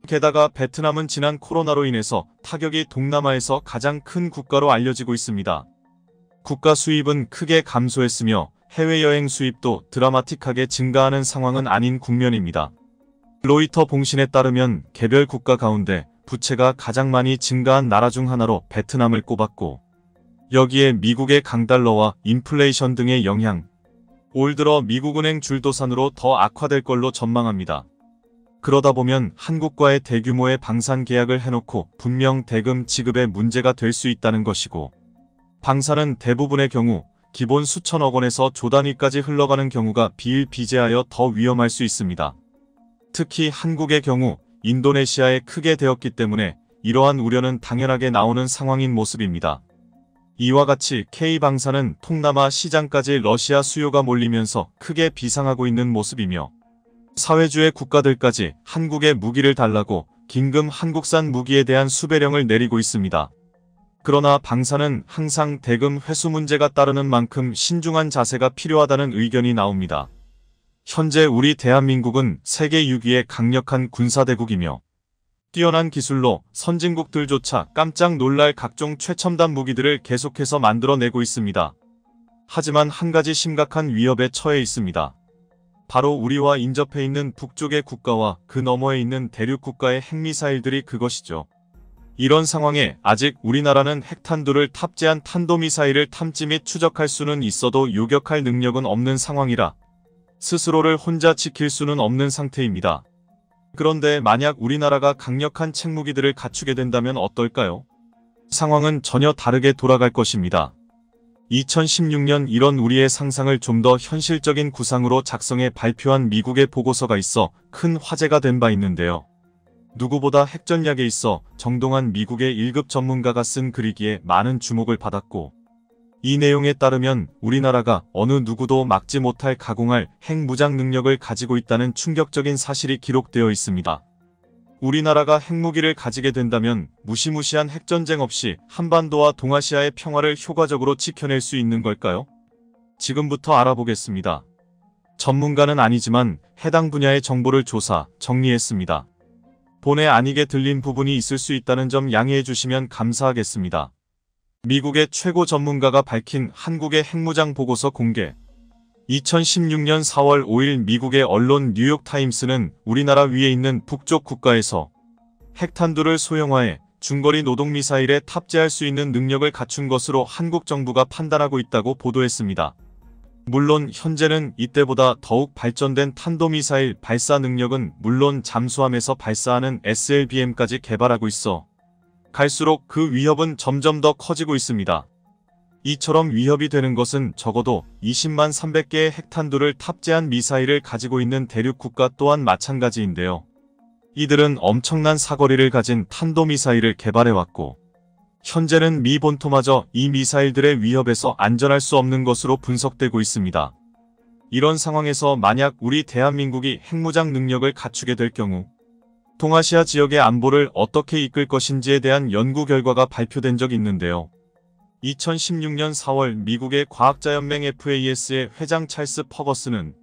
게다가 베트남은 지난 코로나로 인해서 타격이 동남아에서 가장 큰 국가로 알려지고 있습니다. 국가 수입은 크게 감소했으며 해외여행 수입도 드라마틱하게 증가하는 상황은 아닌 국면입니다. 로이터 봉신에 따르면 개별 국가 가운데 부채가 가장 많이 증가한 나라 중 하나로 베트남을 꼽았고 여기에 미국의 강달러와 인플레이션 등의 영향, 올 들어 미국은행 줄도산으로 더 악화될 걸로 전망합니다. 그러다 보면 한국과의 대규모의 방산 계약을 해놓고 분명 대금 지급에 문제가 될 수 있다는 것이고 방산은 대부분의 경우 기본 수천억 원에서 조 단위까지 흘러가는 경우가 비일비재하여 더 위험할 수 있습니다. 특히 한국의 경우 인도네시아에 크게 되었기 때문에 이러한 우려는 당연하게 나오는 상황인 모습입니다. 이와 같이 K방산은 동남아 시장까지 러시아 수요가 몰리면서 크게 비상하고 있는 모습이며 사회주의 국가들까지 한국에 무기를 달라고 긴급 한국산 무기에 대한 수배령을 내리고 있습니다. 그러나 방산은 항상 대금 회수 문제가 따르는 만큼 신중한 자세가 필요하다는 의견이 나옵니다. 현재 우리 대한민국은 세계 6위의 강력한 군사대국이며 뛰어난 기술로 선진국들조차 깜짝 놀랄 각종 최첨단 무기들을 계속해서 만들어내고 있습니다. 하지만 한 가지 심각한 위협에 처해 있습니다. 바로 우리와 인접해 있는 북쪽의 국가와 그 너머에 있는 대륙 국가의 핵미사일들이 그것이죠. 이런 상황에 아직 우리나라는 핵탄두를 탑재한 탄도미사일을 탐지 및 추적할 수는 있어도 요격할 능력은 없는 상황이라 스스로를 혼자 지킬 수는 없는 상태입니다. 그런데 만약 우리나라가 강력한 핵무기들을 갖추게 된다면 어떨까요? 상황은 전혀 다르게 돌아갈 것입니다. 2016년 이런 우리의 상상을 좀 더 현실적인 구상으로 작성해 발표한 미국의 보고서가 있어 큰 화제가 된 바 있는데요. 누구보다 핵전략에 있어 정동환 미국의 1급 전문가가 쓴 글이기에 많은 주목을 받았고 이 내용에 따르면 우리나라가 어느 누구도 막지 못할 가공할 핵무장 능력을 가지고 있다는 충격적인 사실이 기록되어 있습니다. 우리나라가 핵무기를 가지게 된다면 무시무시한 핵전쟁 없이 한반도와 동아시아의 평화를 효과적으로 지켜낼 수 있는 걸까요? 지금부터 알아보겠습니다. 전문가는 아니지만 해당 분야의 정보를 조사, 정리했습니다. 본의 아니게 들린 부분이 있을 수 있다는 점 양해해 주시면 감사하겠습니다. 미국의 최고 전문가가 밝힌 한국의 핵무장 보고서 공개. 2016년 4월 5일 미국의 언론 뉴욕타임스는 우리나라 위에 있는 북쪽 국가에서 핵탄두를 소형화해 중거리 노동미사일에 탑재할 수 있는 능력을 갖춘 것으로 한국 정부가 판단하고 있다고 보도했습니다. 물론 현재는 이때보다 더욱 발전된 탄도미사일 발사 능력은 물론 잠수함에서 발사하는 SLBM까지 개발하고 있어 갈수록 그 위협은 점점 더 커지고 있습니다. 이처럼 위협이 되는 것은 적어도 20만 300개의 핵탄두를 탑재한 미사일을 가지고 있는 대륙 국가 또한 마찬가지인데요. 이들은 엄청난 사거리를 가진 탄도미사일을 개발해왔고 현재는 미 본토마저 이 미사일들의 위협에서 안전할 수 없는 것으로 분석되고 있습니다. 이런 상황에서 만약 우리 대한민국이 핵무장 능력을 갖추게 될 경우 동아시아 지역의 안보를 어떻게 이끌 것인지에 대한 연구 결과가 발표된 적이 있는데요. 2016년 4월 미국의 과학자연맹 FAS의 회장 찰스 퍼거슨은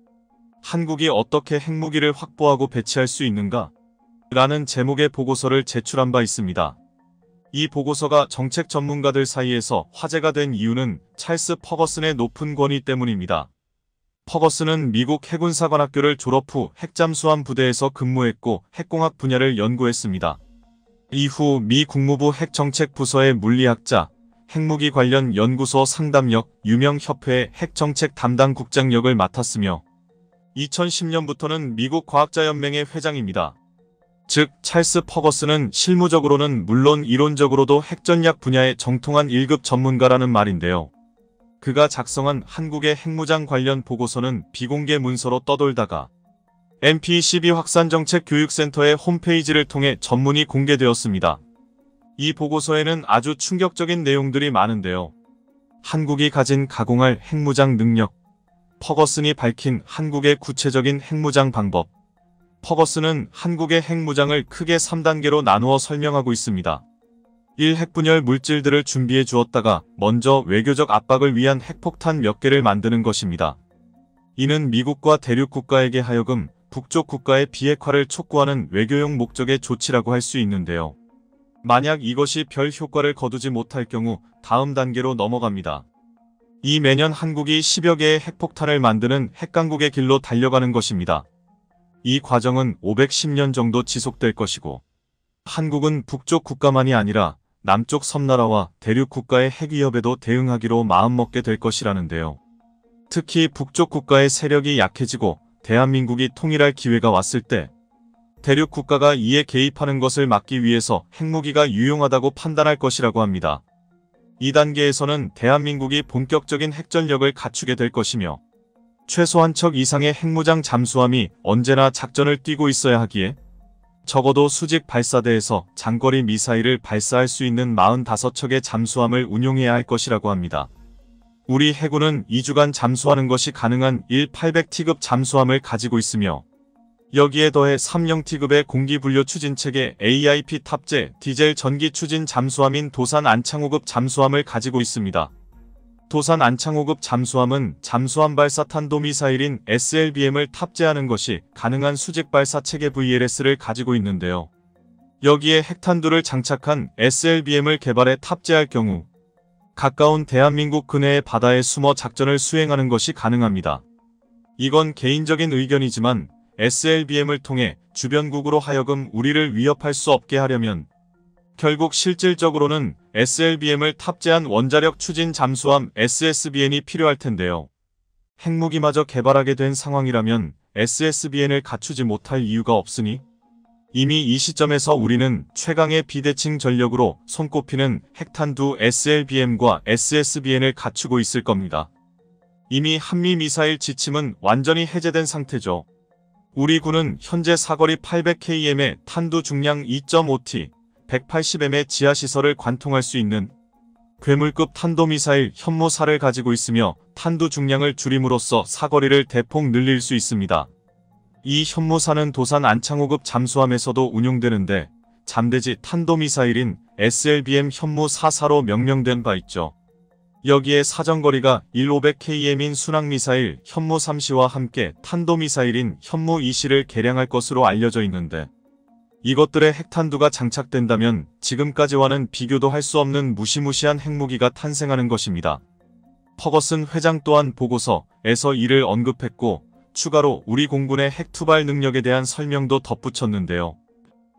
한국이 어떻게 핵무기를 확보하고 배치할 수 있는가? 라는 제목의 보고서를 제출한 바 있습니다. 이 보고서가 정책 전문가들 사이에서 화제가 된 이유는 찰스 퍼거슨의 높은 권위 때문입니다. 퍼거슨은 미국 해군사관학교를 졸업 후 핵잠수함 부대에서 근무했고 핵공학 분야를 연구했습니다. 이후 미 국무부 핵정책부서의 물리학자, 핵무기 관련 연구소 상담역, 유명협회의 핵정책 담당 국장역을 맡았으며 2010년부터는 미국 과학자연맹의 회장입니다. 즉, 찰스 퍼거슨은 실무적으로는 물론 이론적으로도 핵전략 분야의 정통한 1급 전문가라는 말인데요. 그가 작성한 한국의 핵무장 관련 보고서는 비공개 문서로 떠돌다가 MP12 확산정책교육센터의 홈페이지를 통해 전문이 공개되었습니다. 이 보고서에는 아주 충격적인 내용들이 많은데요. 한국이 가진 가공할 핵무장 능력, 퍼거슨이 밝힌 한국의 구체적인 핵무장 방법. 퍼거슨은 한국의 핵무장을 크게 3단계로 나누어 설명하고 있습니다. 1. 핵분열 물질들을 준비해 주었다가 먼저 외교적 압박을 위한 핵폭탄 몇 개를 만드는 것입니다. 이는 미국과 대륙 국가에게 하여금 북쪽 국가의 비핵화를 촉구하는 외교용 목적의 조치라고 할 수 있는데요. 만약 이것이 별 효과를 거두지 못할 경우 다음 단계로 넘어갑니다. 이 매년 한국이 10여 개의 핵폭탄을 만드는 핵강국의 길로 달려가는 것입니다. 이 과정은 510년 정도 지속될 것이고 한국은 북쪽 국가만이 아니라 남쪽 섬나라와 대륙 국가의 핵 위협에도 대응하기로 마음먹게 될 것이라는데요. 특히 북쪽 국가의 세력이 약해지고 대한민국이 통일할 기회가 왔을 때 대륙 국가가 이에 개입하는 것을 막기 위해서 핵무기가 유용하다고 판단할 것이라고 합니다. 2단계에서는 대한민국이 본격적인 핵전력을 갖추게 될 것이며 최소 한 척 이상의 핵무장 잠수함이 언제나 작전을 뛰고 있어야 하기에 적어도 수직 발사대에서 장거리 미사일을 발사할 수 있는 45척의 잠수함을 운용해야 할 것이라고 합니다. 우리 해군은 2주간 잠수하는 것이 가능한 800T급 잠수함을 가지고 있으며 여기에 더해 3.0T급의 공기분류 추진체계 AIP 탑재 디젤 전기 추진 잠수함인 도산 안창호급 잠수함을 가지고 있습니다. 도산 안창호급 잠수함은 잠수함 발사 탄도미사일인 SLBM을 탑재하는 것이 가능한 수직 발사 체계 VLS를 가지고 있는데요. 여기에 핵탄두를 장착한 SLBM을 개발해 탑재할 경우 가까운 대한민국 근해의 바다에 숨어 작전을 수행하는 것이 가능합니다. 이건 개인적인 의견이지만 SLBM을 통해 주변국으로 하여금 우리를 위협할 수 없게 하려면 결국 실질적으로는 SLBM을 탑재한 원자력 추진 잠수함 SSBN이 필요할 텐데요. 핵무기마저 개발하게 된 상황이라면 SSBN을 갖추지 못할 이유가 없으니 이미 이 시점에서 우리는 최강의 비대칭 전력으로 손꼽히는 핵탄두 SLBM과 SSBN을 갖추고 있을 겁니다. 이미 한미 미사일 지침은 완전히 해제된 상태죠. 우리 군은 현재 사거리 800km의 탄두 중량 2.5T, 180m의 지하시설을 관통할 수 있는 괴물급 탄도미사일 현무사를 가지고 있으며 탄두 중량을 줄임으로써 사거리를 대폭 늘릴 수 있습니다. 이 현무사는 도산 안창호급 잠수함에서도 운용되는데 잠대지 탄도미사일인 SLBM 현무 4사로 명명된 바 있죠. 여기에 사정거리가 1500km인 순항미사일 현무 3시와 함께 탄도미사일인 현무 2시를 개량할 것으로 알려져 있는데 이것들의 핵탄두가 장착된다면 지금까지와는 비교도 할 수 없는 무시무시한 핵무기가 탄생하는 것입니다. 퍼거슨 회장 또한 보고서에서 이를 언급했고 추가로 우리 공군의 핵 투발 능력에 대한 설명도 덧붙였는데요.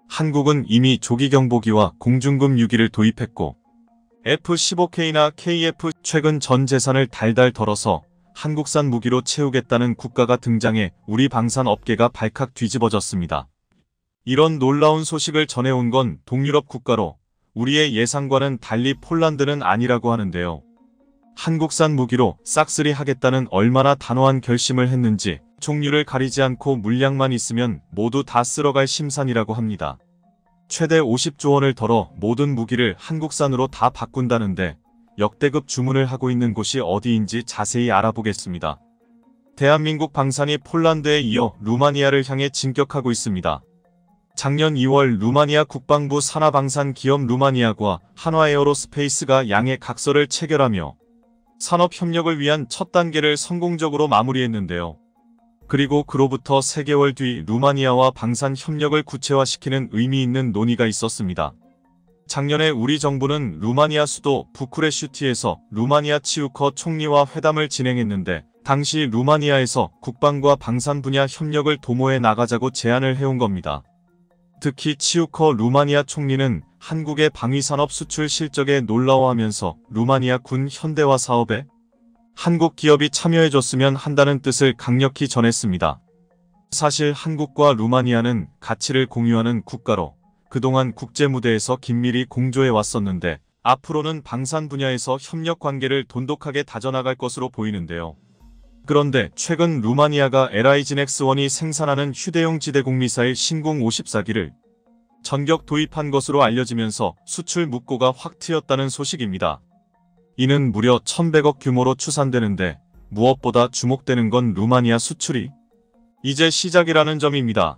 한국은 이미 조기경보기와 공중금 유기를 도입했고 F-15K나 KF 최근 전 재산을 달달 덜어서 한국산 무기로 채우겠다는 국가가 등장해 우리 방산 업계가 발칵 뒤집어졌습니다. 이런 놀라운 소식을 전해온 건 동유럽 국가로 우리의 예상과는 달리 폴란드는 아니라고 하는데요. 한국산 무기로 싹쓸이 하겠다는 얼마나 단호한 결심을 했는지 종류를 가리지 않고 물량만 있으면 모두 다 쓸어갈 심산이라고 합니다. 최대 50조 원을 덜어 모든 무기를 한국산으로 다 바꾼다는데 역대급 주문을 하고 있는 곳이 어디인지 자세히 알아보겠습니다. 대한민국 방산이 폴란드에 이어 루마니아를 향해 진격하고 있습니다. 작년 2월 루마니아 국방부 산하방산 기업 루마니아와 한화에어로스페이스가 양해 각서를 체결하며 산업 협력을 위한 첫 단계를 성공적으로 마무리했는데요. 그리고 그로부터 3개월 뒤 루마니아와 방산 협력을 구체화시키는 의미 있는 논의가 있었습니다. 작년에 우리 정부는 루마니아 수도 부쿠레슈티에서 루마니아 치우커 총리와 회담을 진행했는데 당시 루마니아에서 국방과 방산 분야 협력을 도모해 나가자고 제안을 해온 겁니다. 특히 치우커 루마니아 총리는 한국의 방위산업 수출 실적에 놀라워하면서 루마니아 군 현대화 사업에 한국 기업이 참여해줬으면 한다는 뜻을 강력히 전했습니다. 사실 한국과 루마니아는 가치를 공유하는 국가로 그동안 국제무대에서 긴밀히 공조해 왔었는데 앞으로는 방산 분야에서 협력 관계를 돈독하게 다져나갈 것으로 보이는데요. 그런데 최근 루마니아가 LIGNX-1이 생산하는 휴대용 지대공 미사일 신궁 54기를 전격 도입한 것으로 알려지면서 수출 묵고가 확 트였다는 소식입니다. 이는 무려 1100억 규모로 추산되는데 무엇보다 주목되는 건 루마니아 수출이 이제 시작이라는 점입니다.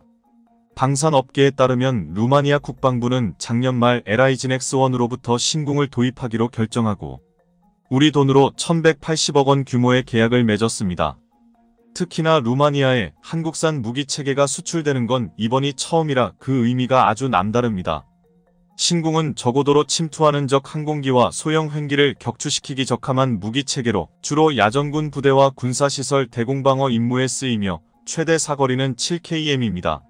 방산업계에 따르면 루마니아 국방부는 작년 말 LIGNX-1으로부터 신궁을 도입하기로 결정하고 우리 돈으로 1180억 원 규모의 계약을 맺었습니다. 특히나 루마니아에 한국산 무기체계가 수출되는 건 이번이 처음이라 그 의미가 아주 남다릅니다. 신궁은 저고도로 침투하는 적 항공기와 소형 횡기를 격추시키기 적합한 무기체계로 주로 야전군 부대와 군사시설 대공방어 임무에 쓰이며 최대 사거리는 7km입니다.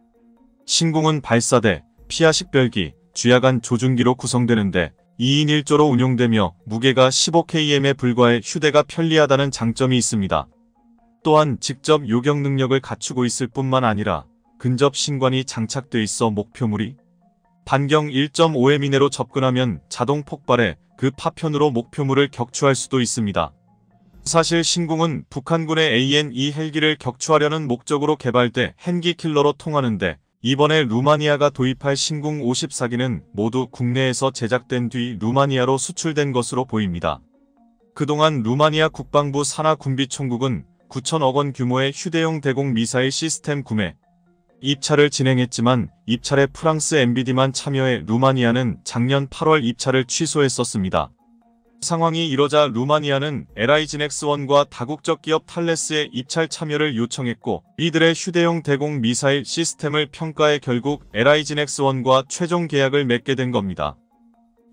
신궁은 발사대, 피하식별기, 주야간 조준기로 구성되는데 2인 1조로 운용되며 무게가 15km에 불과해 휴대가 편리하다는 장점이 있습니다. 또한 직접 요격 능력을 갖추고 있을 뿐만 아니라 근접 신관이 장착돼 있어 목표물이 반경 1.5m 이내로 접근하면 자동 폭발해 그 파편으로 목표물을 격추할 수도 있습니다. 사실 신궁은 북한군의 AN-2 헬기를 격추하려는 목적으로 개발돼 헬기 킬러로 통하는데 이번에 루마니아가 도입할 신궁 54기는 모두 국내에서 제작된 뒤 루마니아로 수출된 것으로 보입니다. 그동안 루마니아 국방부 산하군비총국은 9천억 원 규모의 휴대용 대공 미사일 시스템 구매, 입찰을 진행했지만 입찰에 프랑스 MBD만 참여해 루마니아는 작년 8월 입찰을 취소했었습니다. 상황이 이러자 루마니아는 LIGNX-1과 다국적 기업 탈레스의 입찰 참여를 요청했고 이들의 휴대용 대공 미사일 시스템을 평가해 결국 LIGNX-1과 최종 계약을 맺게 된 겁니다.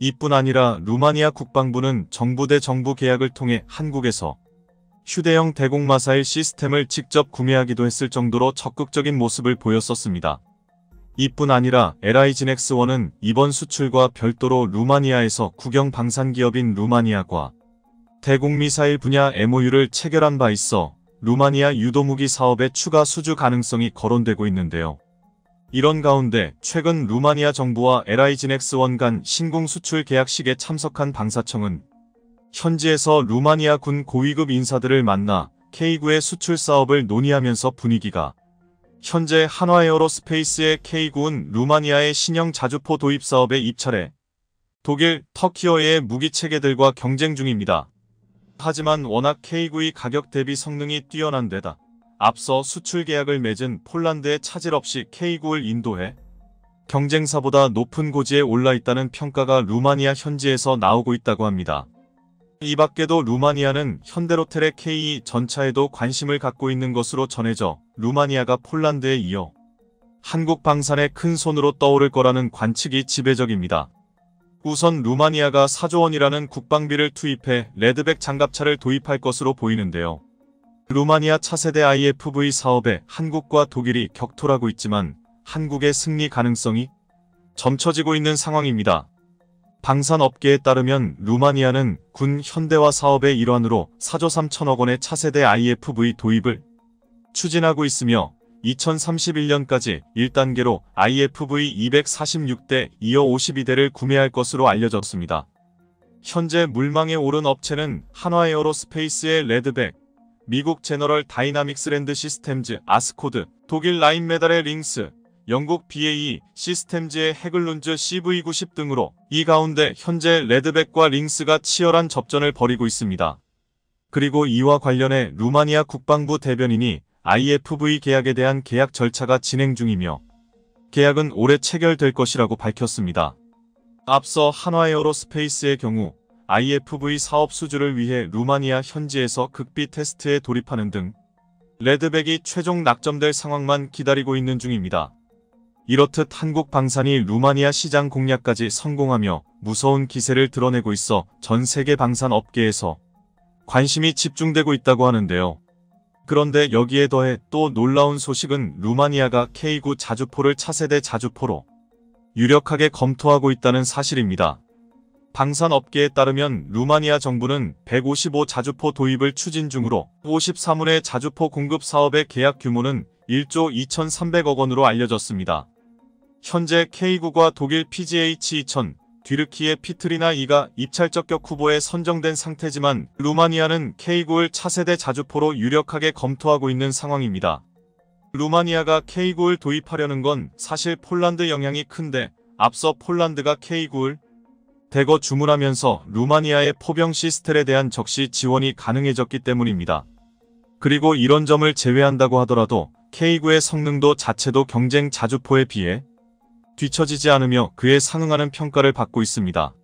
이뿐 아니라 루마니아 국방부는 정부 대 정부 계약을 통해 한국에서 휴대용 대공 미사일 시스템을 직접 구매하기도 했을 정도로 적극적인 모습을 보였었습니다. 이뿐 아니라 LIGNX-1은 이번 수출과 별도로 루마니아에서 국영 방산기업인 루마니아과 대공미사일 분야 MOU를 체결한 바 있어 루마니아 유도무기 사업의 추가 수주 가능성이 거론되고 있는데요. 이런 가운데 최근 루마니아 정부와 LIGNX-1 간 신궁 수출 계약식에 참석한 방사청은 현지에서 루마니아 군 고위급 인사들을 만나 K9의 수출 사업을 논의하면서 분위기가 현재 한화에어로스페이스의 K9은 루마니아의 신형 자주포 도입 사업에 입찰해 독일, 터키어의 무기체계들과 경쟁 중입니다. 하지만 워낙 K9의 가격 대비 성능이 뛰어난 데다 앞서 수출 계약을 맺은 폴란드에 차질 없이 K9를 인도해 경쟁사보다 높은 고지에 올라 있다는 평가가 루마니아 현지에서 나오고 있다고 합니다. 이 밖에도 루마니아는 현대로텔의 K2 전차에도 관심을 갖고 있는 것으로 전해져 루마니아가 폴란드에 이어 한국 방산의 큰 손으로 떠오를 거라는 관측이 지배적입니다. 우선 루마니아가 4조 원이라는 국방비를 투입해 레드백 장갑차를 도입할 것으로 보이는데요. 루마니아 차세대 IFV 사업에 한국과 독일이 격돌하고 있지만 한국의 승리 가능성이 점쳐지고 있는 상황입니다. 방산업계에 따르면 루마니아는 군 현대화 사업의 일환으로 4조 3천억 원의 차세대 IFV 도입을 추진하고 있으며 2031년까지 1단계로 IFV 246대, 이어 52대를 구매할 것으로 알려졌습니다. 현재 물망에 오른 업체는 한화에어로스페이스의 레드백, 미국 제너럴 다이나믹스 랜드 시스템즈 아스코드, 독일 라인메달의 링스, 영국 BAE 시스템즈의 해글룬즈 CV90 등으로 이 가운데 현재 레드백과 링스가 치열한 접전을 벌이고 있습니다. 그리고 이와 관련해 루마니아 국방부 대변인이 IFV 계약에 대한 계약 절차가 진행 중이며 계약은 올해 체결될 것이라고 밝혔습니다. 앞서 한화에어로스페이스의 경우 IFV 사업 수주를 위해 루마니아 현지에서 극비 테스트에 돌입하는 등 레드백이 최종 낙점될 상황만 기다리고 있는 중입니다. 이렇듯 한국 방산이 루마니아 시장 공략까지 성공하며 무서운 기세를 드러내고 있어 전 세계 방산 업계에서 관심이 집중되고 있다고 하는데요. 그런데 여기에 더해 또 놀라운 소식은 루마니아가 K9 자주포를 차세대 자주포로 유력하게 검토하고 있다는 사실입니다. 방산업계에 따르면 루마니아 정부는 155 자주포 도입을 추진 중으로 53회 자주포 공급 사업의 계약 규모는 1조 2,300억 원으로 알려졌습니다. 현재 K9과 독일 PGH-2000, 뒤르키의 피트리나 2가 입찰 적격 후보에 선정된 상태지만 루마니아는 K9를 차세대 자주포로 유력하게 검토하고 있는 상황입니다. 루마니아가 K9를 도입하려는 건 사실 폴란드 영향이 큰데 앞서 폴란드가 K9를 대거 주문하면서 루마니아의 포병 시스텔에 대한 적시 지원이 가능해졌기 때문입니다. 그리고 이런 점을 제외한다고 하더라도 K9의 성능도 자체도 경쟁 자주포에 비해 뒤처지지 않으며 그에 상응하는 평가를 받고 있습니다.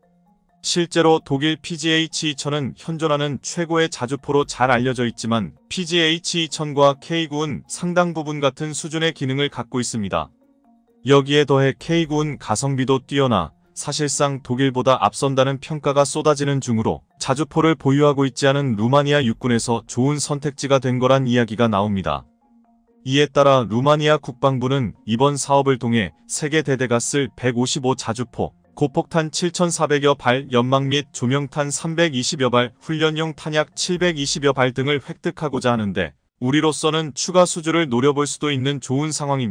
실제로 독일 PGH-2000은 현존하는 최고의 자주포로 잘 알려져 있지만 PGH-2000과 K9은 상당 부분 같은 수준의 기능을 갖고 있습니다. 여기에 더해 K9은 가성비도 뛰어나 사실상 독일보다 앞선다는 평가가 쏟아지는 중으로 자주포를 보유하고 있지 않은 루마니아 육군에서 좋은 선택지가 된 거란 이야기가 나옵니다. 이에 따라 루마니아 국방부는 이번 사업을 통해 세계 대대가 쓸 155 자주포, 고폭탄 7,400여 발, 연막 및 조명탄 320여 발, 훈련용 탄약 720여 발 등을 획득하고자 하는데 우리로서는 추가 수주를 노려볼 수도 있는 좋은 상황입니다.